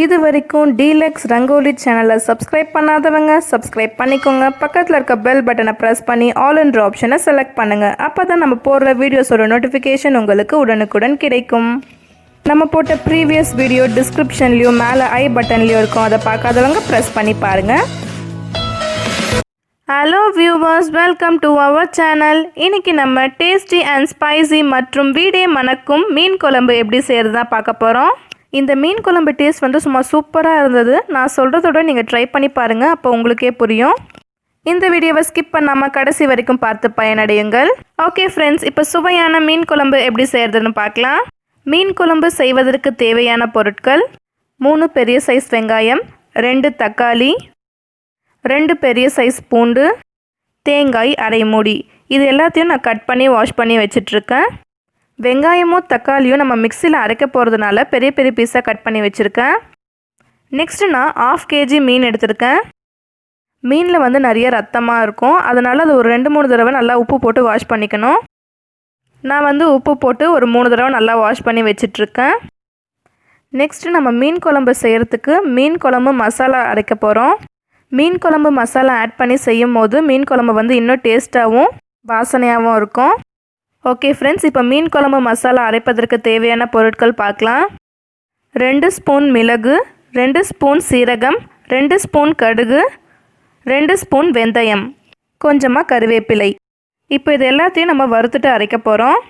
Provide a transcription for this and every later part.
இது வரைக்கும் DELUXE ரங்கோலி சேனலை சப்ஸ்கிரைப் பண்ணாதவங்க சப்ஸ்கிரைப் பண்ணிக்கோங்க. பக்கத்தில் இருக்க பெல் பட்டனை ப்ரெஸ் பண்ணி ஆல் என்ற ஆப்ஷனை செலக்ட் பண்ணுங்கள். அப்போ தான் நம்ம போடுற வீடியோஸோட நோட்டிஃபிகேஷன் உங்களுக்கு உடனுக்குடன் கிடைக்கும். நம்ம போட்ட ப்ரீவியஸ் வீடியோ டிஸ்கிரிப்ஷன்லேயும் மேலே ஐ பட்டன்லேயும் இருக்கும். அதை பார்க்காதவங்க ப்ரெஸ் பண்ணி பாருங்கள். Hello viewers, welcome to our channel. இன்றைக்கி நம்ம டேஸ்டி அண்ட் ஸ்பைசி மற்றும் வீடே மணக்கும் மீன் குழம்பு எப்படி செய்கிறது தான் பார்க்க போகிறோம். இந்த மீன் குழம்பு டேஸ்ட் வந்து சும்மா சூப்பராக இருந்தது. நான் சொல்கிறதோட நீங்கள் ட்ரை பண்ணி பாருங்கள், அப்போ உங்களுக்கே புரியும். இந்த வீடியோவை ஸ்கிப் பண்ணாமல் கடைசி வரைக்கும் பார்த்து பயனடையுங்கள். ஓகே ஃப்ரெண்ட்ஸ், இப்போ சுவையான மீன் குழம்பு எப்படி செய்கிறதுன்னு பார்க்கலாம். மீன் குழம்பு செய்வதற்கு தேவையான பொருட்கள்: 3 பெரிய சைஸ் வெங்காயம், 2 தக்காளி, 2 பெரிய சைஸ் பூண்டு, தேங்காய் அரை மூடி. இது எல்லாத்தையும் நான் கட் பண்ணி வாஷ் பண்ணி வச்சிட்ருக்கேன். வெங்காயமும் தக்காளியும் நம்ம மிக்சியில் அரைக்க போகிறதுனால பெரிய பெரிய பீஸாக கட் பண்ணி வச்சுருக்கேன். நெக்ஸ்ட்டு நான் 1/2 kg மீன் எடுத்திருக்கேன். மீனில் வந்து நிறைய ரத்தமாக இருக்கும், அதனால் அது ஒரு 2-3 தடவை நல்லா உப்பு போட்டு வாஷ் பண்ணிக்கணும். நான் வந்து உப்பு போட்டு ஒரு 3 தடவை நல்லா வாஷ் பண்ணி வச்சிட்ருக்கேன். நெக்ஸ்ட்டு நம்ம மீன் குழம்பு செய்கிறதுக்கு மீன் குழம்பு மசாலா அரைக்க போகிறோம். மீன் குழம்பு மசாலா ஆட் பண்ணி செய்யும் போது மீன் குழம்பு வந்து இன்னும் டேஸ்ட்டாகவும் வாசனையாகவும் இருக்கும். ஓகே ஃப்ரெண்ட்ஸ், இப்போ மீன் குழம்பு மசாலா அரைப்பதற்கு தேவையான பொருட்கள் பார்க்கலாம். 2 ஸ்பூன் மிளகு, 2 ஸ்பூன் சீரகம், 2 ஸ்பூன் கடுகு, 2 ஸ்பூன் வெந்தயம், கொஞ்சமாக கருவேப்பிலை. இப்போ இது எல்லாத்தையும் நம்ம வறுத்துட்டு அரைக்க போகிறோம்.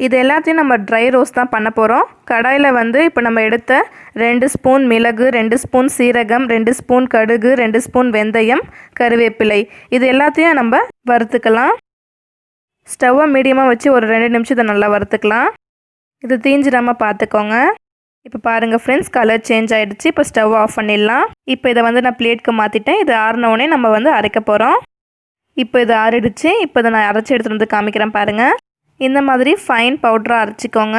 இது எல்லாத்தையும் நம்ம ட்ரை ரோஸ்ட் தான் பண்ண போகிறோம். கடாயில் வந்து இப்போ நம்ம எடுத்த 2 ஸ்பூன் மிளகு, 2 ஸ்பூன் சீரகம், 2 ஸ்பூன் கடுகு, 2 ஸ்பூன் வெந்தயம், கருவேப்பிலை, இது எல்லாத்தையும் நம்ம வறுத்துக்கலாம். ஸ்டவ்வை மீடியமாக வச்சு ஒரு 2 நிமிஷத்தை நல்லா வறுத்துக்கலாம். இது தீஞ்சிடாமல் பார்த்துக்கோங்க. இப்போ பாருங்கள் ஃப்ரெண்ட்ஸ், கலர் சேஞ்ச் ஆகிடுச்சு. இப்போ ஸ்டவ் ஆஃப் பண்ணிடலாம். இப்போ இதை வந்து நான் பிளேட்க்கு மாற்றிட்டேன். இது ஆறினோடனே நம்ம வந்து அரைக்க போகிறோம். இப்போ இது ஆறிடுச்சு. இப்போ இதை நான் அரைச்சி எடுத்துகிட்டு வந்து காமிக்கிறேன் பாருங்கள். இந்த மாதிரி ஃபைன் பவுடராக அரைச்சிக்கோங்க.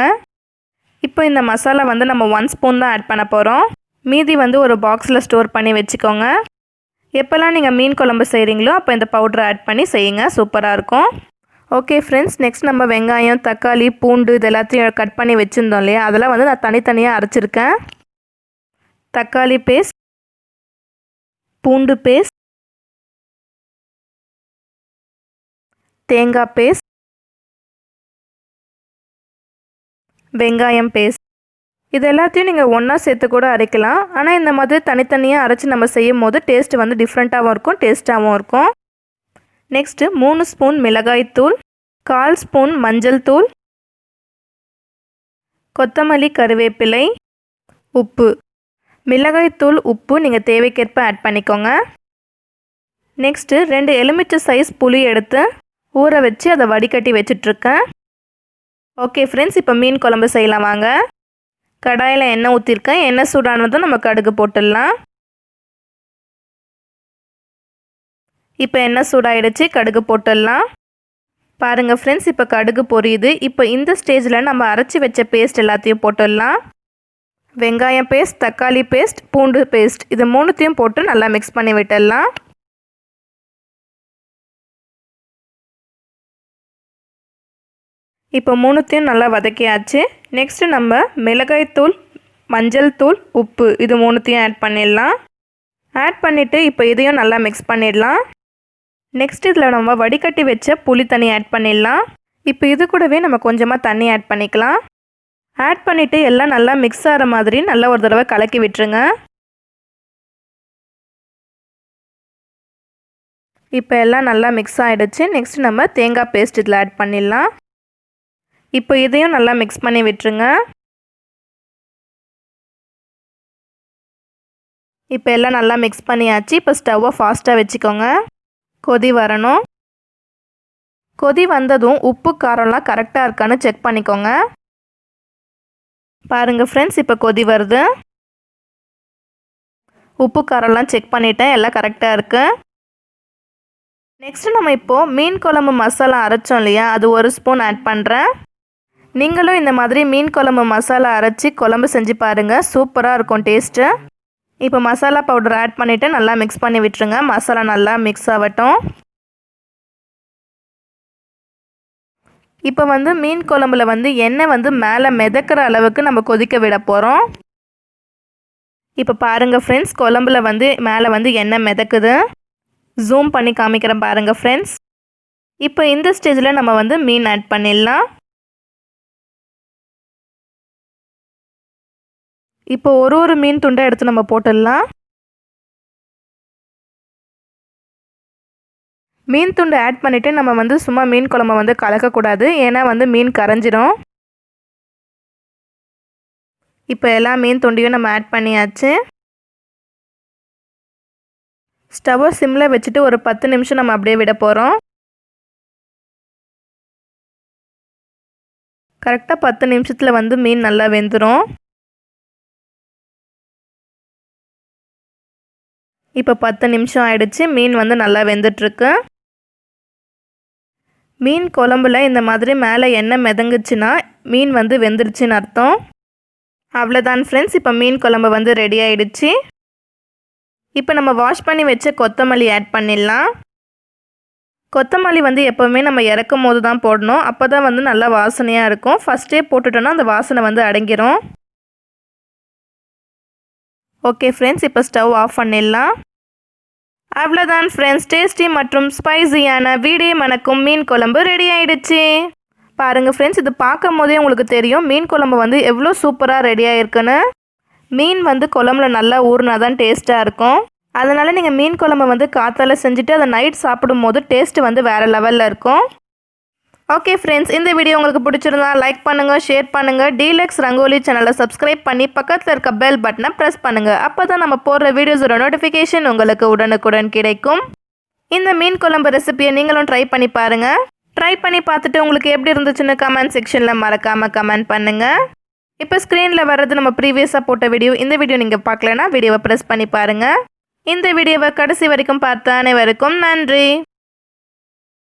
இப்போ இந்த மசாலா வந்து நம்ம 1 ஸ்பூன் தான் ஆட் பண்ண போகிறோம். மீதி வந்து ஒரு பாக்ஸில் ஸ்டோர் பண்ணி வச்சுக்கோங்க. எப்போல்லாம் நீங்கள் மீன் குழம்பு செய்கிறீங்களோ அப்போ இந்த பவுடரை ஆட் பண்ணி செய்யுங்க, சூப்பராக இருக்கும். ஓகே ஃப்ரெண்ட்ஸ், நெக்ஸ்ட் நம்ம வெங்காயம், தக்காளி, பூண்டு இது எல்லாத்தையும் கட் பண்ணி வச்சுருந்தோம் இல்லையா, அதெல்லாம் வந்து நான் தனித்தனியாக அரைச்சிருக்கேன். தக்காளி பேஸ்ட், பூண்டு பேஸ்ட், தேங்காய் பேஸ்ட், வெங்காயம் பேஸ்ட், இது எல்லாத்தையும் நீங்கள் ஒன்றா சேர்த்து கூட அரைக்கலாம். ஆனால் இந்த மாதிரி தனித்தனியாக அரைச்சி நம்ம செய்யும் போது டேஸ்ட்டு வந்து டிஃப்ரெண்ட்டாகவும் இருக்கும், டேஸ்ட்டாகவும் இருக்கும். நெக்ஸ்ட்டு 3 ஸ்பூன் மிளகாய்த்தூள், 1/4 ஸ்பூன் மஞ்சள் தூள், கொத்தமல்லி, கருவேப்பிலை, உப்பு. மிளகாய்த்தூள், உப்பு நீங்கள் தேவைக்கேற்ப ஆட் பண்ணிக்கோங்க. நெக்ஸ்ட்டு 2 எலுமிச்சை சைஸ் புளி எடுத்து ஊற வச்சு அதை வடிகட்டி வச்சிட்ருக்கேன். ஓகே ஃப்ரெண்ட்ஸ், இப்போ மீன் குழம்பு செய்யலாம் வாங்க. கடாயில் எண்ணெய் ஊற்றிருக்கேன். எண்ணெய் சூடானதும் நம்ம கடுகு போட்டுடலாம். இப்போ எண்ணெய் சூடாயிடுச்சு, கடுகு போட்டுடலாம். பாருங்கள் ஃப்ரெண்ட்ஸ், இப்போ கடுகு பொரியுது. இப்போ இந்த ஸ்டேஜில் நம்ம அரைச்சி வச்ச பேஸ்ட் எல்லாத்தையும் போட்டுடலாம். வெங்காயம் பேஸ்ட், தக்காளி பேஸ்ட், பூண்டு பேஸ்ட், இது 3த்தையும் போட்டு நல்லா மிக்ஸ் பண்ணி விட்டுடலாம். இப்போ 3த்தையும் நல்லா வதக்கியாச்சு. நெக்ஸ்ட்டு நம்ம மிளகாய்த்தூள், மஞ்சள் தூள், உப்பு இது 3த்தையும் ஆட் பண்ணிடலாம். ஆட் பண்ணிவிட்டு இப்போ இதையும் நல்லா மிக்ஸ் பண்ணிடலாம். நெக்ஸ்ட் இதில் நம்ம வடிகட்டி வச்ச புளி தண்ணி ஆட் பண்ணிடலாம். இப்போ இது கூடவே நம்ம கொஞ்சமாக தண்ணி ஆட் பண்ணிக்கலாம். ஆட் பண்ணிவிட்டு எல்லாம் நல்லா மிக்ஸ் ஆகிற மாதிரி நல்லா ஒரு தடவை கலக்கி விட்டுருங்க. இப்போ எல்லாம் நல்லா மிக்ஸ் ஆகிடுச்சு. நெக்ஸ்ட் நம்ம தேங்காய் பேஸ்ட் இதில் ஆட் பண்ணிடலாம். இப்போ இதையும் நல்லா மிக்ஸ் பண்ணி விட்டுருங்க. இப்போ எல்லாம் நல்லா மிக்ஸ் பண்ணியாச்சு. இப்போ ஸ்டவ்வை ஃபாஸ்ட்டாக வச்சுக்கோங்க. கொதி வரணும். கொதி வந்ததும் உப்பு காரம்லாம் கரெக்டாக இருக்கான்னு செக் பண்ணிக்கோங்க. பாருங்கள் ஃப்ரெண்ட்ஸ், இப்போ கொதி வருது. உப்பு காரம்லாம் செக் பண்ணிட்டேன், எல்லாம் கரெக்டாக இருக்குது. நெக்ஸ்ட்டு நம்ம இப்போது மீன் குழம்பு மசாலா அரைச்சோம் இல்லையா, அது 1 ஸ்பூன் ஆட் பண்ணுறேன். நீங்களும் இந்த மாதிரி மீன் குழம்பு மசாலா அரைச்சி குழம்பு செஞ்சு பாருங்கள், சூப்பராக இருக்கும் டேஸ்ட்டு. இப்போ மசாலா பவுடர் ஆட் பண்ணிவிட்டு நல்லா மிக்ஸ் பண்ணி விட்டுருங்க. மசாலா நல்லா மிக்ஸ் ஆகட்டும். இப்போ வந்து மீன் குழம்புல வந்து எண்ணெய் வந்து மேலே மிதக்கிற அளவுக்கு நம்ம கொதிக்க விட போகிறோம். இப்போ பாருங்கள் ஃப்ரெண்ட்ஸ், குழம்புல வந்து மேலே வந்து எண்ணெய் மிதக்குது. ஜூம் பண்ணி காமிக்கிறேன் பாருங்கள் ஃப்ரெண்ட்ஸ். இப்போ இந்த ஸ்டேஜில் நம்ம வந்து மீன் ஆட் பண்ணிடலாம். இப்போ ஒரு மீன் துண்டை எடுத்து நம்ம போட்டுடலாம். மீன் துண்டு ஆட் பண்ணிவிட்டு நம்ம வந்து சும்மா மீன் குழம்பை வந்து கலக்கக்கூடாது, ஏன்னா வந்து மீன் கரைஞ்சிரும். இப்போ எல்லா மீன் துண்டையும் நம்ம ஆட் பண்ணியாச்சு. ஸ்டவ்வை சிம்மில் வச்சுட்டு ஒரு 10 நிமிஷம் நம்ம அப்படியே விட போகிறோம். கரெக்டாக 10 நிமிஷத்தில் வந்து மீன் நல்லா வெந்துடும். இப்போ 10 நிமிஷம் ஆயிடுச்சு. மீன் வந்து நல்லா வெந்துட்டுருக்கு. மீன் குழம்புல இந்த மாதிரி மேலே எண்ணெய் மிதங்குச்சுன்னா மீன் வந்து வெந்துருச்சுன்னு அர்த்தம். அவ்வளோதான் ஃப்ரெண்ட்ஸ், இப்போ மீன் குழம்பு வந்து ரெடி ஆகிடுச்சு. இப்போ நம்ம வாஷ் பண்ணி வச்ச கொத்தமல்லி ஆட் பண்ணிடலாம். கொத்தமல்லி வந்து எப்போவுமே நம்ம இறக்கும் போது தான் போடணும், அப்போ தான் வந்து நல்லா வாசனையாக இருக்கும். ஃபஸ்ட்டே போட்டுட்டோன்னா அந்த வாசனை வந்து அடங்கிரும். ஓகே ஃப்ரெண்ட்ஸ், இப்போ ஸ்டவ் ஆஃப் பண்ணிடலாம். அவ்வளோதான் ஃப்ரெண்ட்ஸ், டேஸ்டி மற்றும் ஸ்பைசியான வீடே மணக்கும் மீன் குழம்பு ரெடி ஆகிடுச்சு. பாருங்கள் ஃப்ரெண்ட்ஸ், இது பார்க்கும் போதே உங்களுக்கு தெரியும் மீன் குழம்பு வந்து எவ்வளோ சூப்பராக ரெடி ஆகிருக்குன்னு. மீன் வந்து குழம்புல நல்லா ஊறினா தான் டேஸ்ட்டாக இருக்கும். அதனால் நீங்கள் மீன் குழம்பு வந்து காத்தால செஞ்சுட்டு அதை நைட் சாப்பிடும் போது டேஸ்ட்டு வந்து வேறு லெவலில் இருக்கும். ஓகே ஃப்ரெண்ட்ஸ், இந்த வீடியோ உங்களுக்கு பிடிச்சிருந்தா லைக் பண்ணுங்கள், ஷேர் பண்ணுங்கள். டீலக்ஸ் ரங்கோலி சேனலை சப்ஸ்கிரைப் பண்ணி பக்கத்தில் இருக்க பெல் பட்டனை ப்ரெஸ் பண்ணுங்கள். அப்போ தான் நம்ம போடுற வீடியோஸோட நோட்டிஃபிகேஷன் உங்களுக்கு உடனுக்குடன் கிடைக்கும். இந்த மீன் குழம்பு ரெசிபியை நீங்களும் ட்ரை பண்ணி பாருங்கள். ட்ரை பண்ணி பார்த்துட்டு உங்களுக்கு எப்படி இருந்துச்சுன்னு கமெண்ட் செக்ஷனில் மறக்காமல் கமெண்ட் பண்ணுங்கள். இப்போ ஸ்க்ரீனில் வர்றது நம்ம ப்ரீவியஸாக போட்ட வீடியோ. இந்த வீடியோ நீங்கள் பார்க்கலன்னா வீடியோவை ப்ரெஸ் பண்ணி பாருங்கள். இந்த வீடியோவை கடைசி வரைக்கும் பார்த்த அனைவருக்கும் நன்றி.